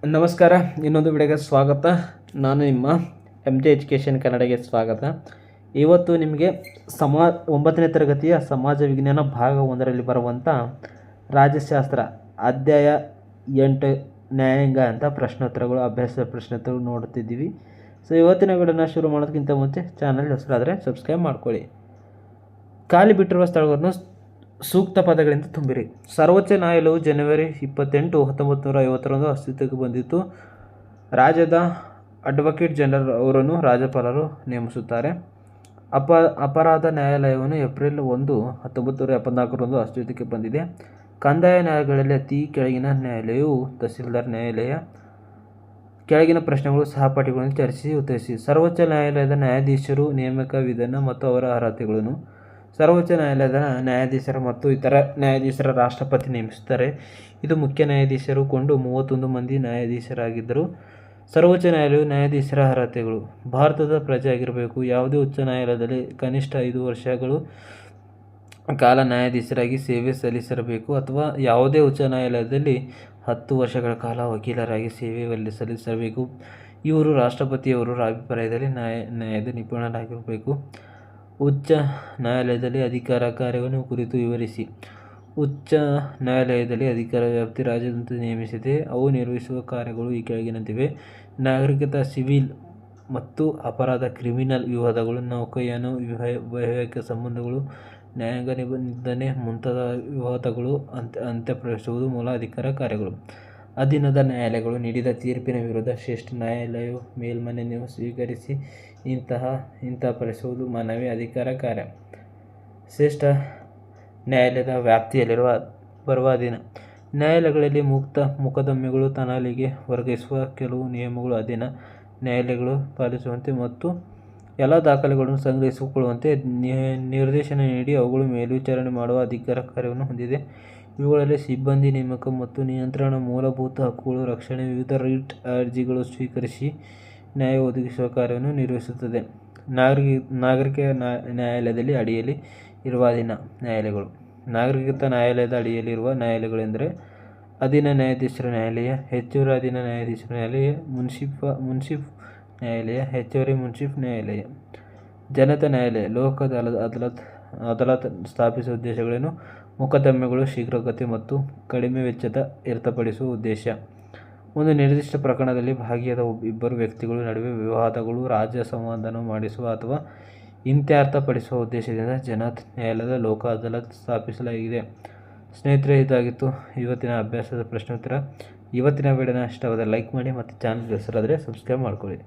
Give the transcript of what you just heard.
ನಮಸ್ಕಾರ. ಇನ್ನೊಂದು ವಿಡಿಯೋಗೆ ಸ್ವಾಗತ. ನಾನು ನಿಮ್ಮ MJ ಎಜುಕೇಷನ್ ಕನ್ನಡಗೆ ಸ್ವಾಗತ. ಇವತ್ತು ನಿಮಗೆ 9ನೇ ತರಗತಿಯ ಸಮಾಜ ವಿಜ್ಞಾನ ಭಾಗ 1ರಲ್ಲಿ ಬರುವಂಥ ರಾಜ್ಯಶಾಸ್ತ್ರ ಅಧ್ಯಾಯ 8 ನ್ಯಾಯಾಂಗ ಅಂತ ಪ್ರಶ್ನೋತ್ತರಗಳು, ಅಭ್ಯಾಸ ಪ್ರಶ್ನೋತ್ತರಗಳು ನೋಡ್ತಿದ್ದೀವಿ. ಸೊ ಇವತ್ತಿನ ವಿಡಿಯೋನ ಶುರು ಮಾಡೋದಕ್ಕಿಂತ ಮುಂಚೆ ಚಾನಲ್ ಹೊಸರಾದರೆ ಸಬ್ಸ್ಕ್ರೈಬ್ ಮಾಡ್ಕೊಳ್ಳಿ. ಖಾಲಿ ಬಿಟ್ಟಿರುವ ಸ್ಥಳಗಳನ್ನು ಸೂಕ್ತ ಪದಗಳಿಂದ ತುಂಬಿರಿ. ಸರ್ವೋಚ್ಚ ನ್ಯಾಯಾಲಯವು ಜನವರಿ 28, 1950ರಂದು ಅಸ್ತಿತ್ವಕ್ಕೆ ಬಂದಿತ್ತು. ರಾಜ್ಯದ ಅಡ್ವೊಕೇಟ್ ಜನರಲ್ ಅವರನ್ನು ರಾಜ್ಯಪಾಲರು ನೇಮಿಸುತ್ತಾರೆ. ಅಪರಾಧ ನ್ಯಾಯಾಲಯವನ್ನು ಏಪ್ರಿಲ್ 1, 1974ರಂದು ಅಸ್ತಿತ್ವಕ್ಕೆ ಬಂದಿದೆ. ಕಂದಾಯ ನ್ಯಾಯಾಲಯಗಳಲ್ಲಿ ಅತಿ ಕೆಳಗಿನ ನ್ಯಾಯಾಲಯವು ತಹಸೀಲ್ದಾರ್ ನ್ಯಾಯಾಲಯ. ಕೆಳಗಿನ ಪ್ರಶ್ನೆಗಳು ಸಹಪಾಠಿಗಳನ್ನು ಚರ್ಚಿಸಿ ಉತ್ತರಿಸಿ. ಸರ್ವೋಚ್ಚ ನ್ಯಾಯಾಲಯದ ನ್ಯಾಯಾಧೀಶರು ನೇಮಕ ವಿಧಾನ ಮತ್ತು ಅವರ ಅರ್ಹತೆಗಳನ್ನು. ಸರ್ವೋಚ್ಚ ನ್ಯಾಯಾಲಯದ ನ್ಯಾಯಾಧೀಶರು ಮತ್ತು ಇತರ ನ್ಯಾಯಾಧೀಶರ ರಾಷ್ಟ್ರಪತಿ ನೇಮಿಸುತ್ತಾರೆ. ಇದು ಮುಖ್ಯ ನ್ಯಾಯಾಧೀಶರು ಕೊಂಡು 31 ಮಂದಿ ನ್ಯಾಯಾಧೀಶರಾಗಿದ್ದರು. ಸರ್ವೋಚ್ಚ ನ್ಯಾಯಾಲಯವು ನ್ಯಾಯಾಧೀಶರ ಅರ್ಹತೆಗಳು: ಭಾರತದ ಪ್ರಜೆ ಆಗಿರಬೇಕು. ಯಾವುದೇ ಉಚ್ಚ ನ್ಯಾಯಾಲಯದಲ್ಲಿ ಕನಿಷ್ಠ 5 ವರ್ಷಗಳು ಕಾಲ ನ್ಯಾಯಾಧೀಶರಾಗಿ ಸೇವೆ ಸಲ್ಲಿಸಿರಬೇಕು ಅಥವಾ ಯಾವುದೇ ಉಚ್ಚ ನ್ಯಾಯಾಲಯದಲ್ಲಿ 10 ವರ್ಷಗಳ ಕಾಲ ವಕೀಲರಾಗಿ ಸೇವೆ ಸಲ್ಲಿಸಬೇಕು. ಇವರು ರಾಷ್ಟ್ರಪತಿಯವರ ಅಭಿಪ್ರಾಯದಲ್ಲಿ ನ್ಯಾಯದ ನಿಪುಣರಾಗಿರಬೇಕು. ಉಚ್ಚ ನ್ಯಾಯಾಲಯದಲ್ಲಿ ಅಧಿಕಾರ ಕಾರ್ಯವನ್ನು ಕುರಿತು ವಿವರಿಸಿ. ಉಚ್ಚ ನ್ಯಾಯಾಲಯದಲ್ಲಿ ಅಧಿಕಾರ ವ್ಯಾಪ್ತಿ ರಾಜ್ಯಾದ್ಯಂತ ನೇಮಿಸಿದೆ. ಅವು ನಿರ್ವಹಿಸುವ ಕಾರ್ಯಗಳು ಈ ಕೆಳಗಿನಂತಿವೆ: ನಾಗರಿಕತೆ, ಸಿವಿಲ್ ಮತ್ತು ಅಪರಾಧ, ಕ್ರಿಮಿನಲ್ ವಿವಾದಗಳು, ನೌಕಾಯಾನ, ವೈವಾಹಿಕ ಸಂಬಂಧಗಳು, ನ್ಯಾಯಾಂಗ ನಿಂದನೆ ಮುಂತಾದ ವಿವಾದಗಳು ಅಂತ್ಯಪಡಿಸುವುದು ಮೂಲ ಅಧಿಕಾರ ಕಾರ್ಯಗಳು. ಅಧೀನದ ನ್ಯಾಯಾಲಯಗಳು ನೀಡಿದ ತೀರ್ಪಿನ ವಿರುದ್ಧ ಶ್ರೇಷ್ಠ ನ್ಯಾಯಾಲಯವು ಮೇಲ್ಮನವಿಯನ್ನು ಸ್ವೀಕರಿಸಿ ಅಂತ್ಯಪಡಿಸುವುದು ಮನವಿ ಅಧಿಕಾರ ಕಾರ್ಯ. ಶ್ರೇಷ್ಠ ನ್ಯಾಯಾಲಯದ ವ್ಯಾಪ್ತಿಯಲ್ಲಿರುವ ಬರುವ ಅಧೀನ ನ್ಯಾಯಾಲಯಗಳಲ್ಲಿ ಮುಕ್ತ ಮೊಕದ್ದಮೆಗಳು ತನ್ನಲ್ಲಿಗೆ ವರ್ಗಾಯಿಸುವ ಕೆಲವು ನಿಯಮಗಳು ಅಧೀನ ನ್ಯಾಯಾಲಯಗಳು ಪಾಲಿಸುವಂತೆ ಮತ್ತು ಎಲ್ಲ ದಾಖಲೆಗಳನ್ನು ಸಂಗ್ರಹಿಸಿಕೊಳ್ಳುವಂತೆ ನಿರ್ದೇಶನ ನೀಡಿ ಅವುಗಳ ಮೇಲ್ವಿಚಾರಣೆ ಮಾಡುವ ಅಧಿಕಾರ ಕಾರ್ಯವನ್ನು ಹೊಂದಿದೆ. ಇವುಗಳಲ್ಲಿ ಸಿಬ್ಬಂದಿ ನೇಮಕ ಮತ್ತು ನಿಯಂತ್ರಣ, ಮೂಲಭೂತ ಹಕ್ಕುಗಳ ರಕ್ಷಣೆ, ವಿವಿಧ ರಿಟ್ ಅರ್ಜಿಗಳು ಸ್ವೀಕರಿಸಿ ನ್ಯಾಯ ಒದಗಿಸುವ ಕಾರ್ಯವನ್ನು ನಿರ್ವಹಿಸುತ್ತದೆ. ನಾಗರಿಕ ನ್ಯಾಯಾಲಯದಲ್ಲಿ ಅಡಿಯಲ್ಲಿ ಇರುವ ಅಧೀನ ನ್ಯಾಯಾಲಯಗಳು. ನಾಗರಿಕತಾ ನ್ಯಾಯಾಲಯದ ಅಡಿಯಲ್ಲಿರುವ ನ್ಯಾಯಾಲಯಗಳೆಂದರೆ ಅಧೀನ ನ್ಯಾಯಾಧೀಶರ ನ್ಯಾಯಾಲಯ, ಹೆಚ್ಚುವರಿ ಅಧೀನ ನ್ಯಾಯಾಧೀಶರ ನ್ಯಾಯಾಲಯ, ಮುನ್ಸಿಫ್ ನ್ಯಾಯಾಲಯ, ಹೆಚ್ಚುವರಿ ಮುನ್ಸಿಫ್ ನ್ಯಾಯಾಲಯ. ಜನತಾ ನ್ಯಾಯಾಲಯ ಲೋಕ ಅದಾಲತ್ ಸ್ಥಾಪಿಸುವ ಉದ್ದೇಶಗಳೇನು? ಮೊಕದ್ದಮೆಗಳು ಶೀಘ್ರಗತಿ ಮತ್ತು ಕಡಿಮೆ ವೆಚ್ಚದ ಇತ್ಯರ್ಥಪಡಿಸುವ ಉದ್ದೇಶ. ಒಂದು ನಿರ್ದಿಷ್ಟ ಪ್ರಕರಣದಲ್ಲಿ ಭಾಗಿಯಾದ ಇಬ್ಬರು ವ್ಯಕ್ತಿಗಳ ನಡುವೆ ವಿವಾದಗಳು ರಾಜ್ಯ ಸಮಾಧಾನ ಮಾಡಿಸುವ ಅಥವಾ ಇತ್ಯರ್ಥಪಡಿಸುವ ಉದ್ದೇಶದಿಂದ ಜನತಾ ನ್ಯಾಯಾಲಯ ಲೋಕ ಅದಾಲತ್ ಸ್ಥಾಪಿಸಲಾಗಿದೆ. ಸ್ನೇಹಿತರೆ, ಇದಾಗಿತ್ತು ಇವತ್ತಿನ ಅಭ್ಯಾಸದ ಪ್ರಶ್ನೋತ್ತರ. ಇವತ್ತಿನ ವಿಡಿಯೋನ ಇಷ್ಟವಾದರೆ ಲೈಕ್ ಮಾಡಿ ಮತ್ತು ಚಾನಲ್ಗೆ ಹೊಸರಾದರೆ ಸಬ್ಸ್ಕ್ರೈಬ್ ಮಾಡ್ಕೊಳ್ಳಿ.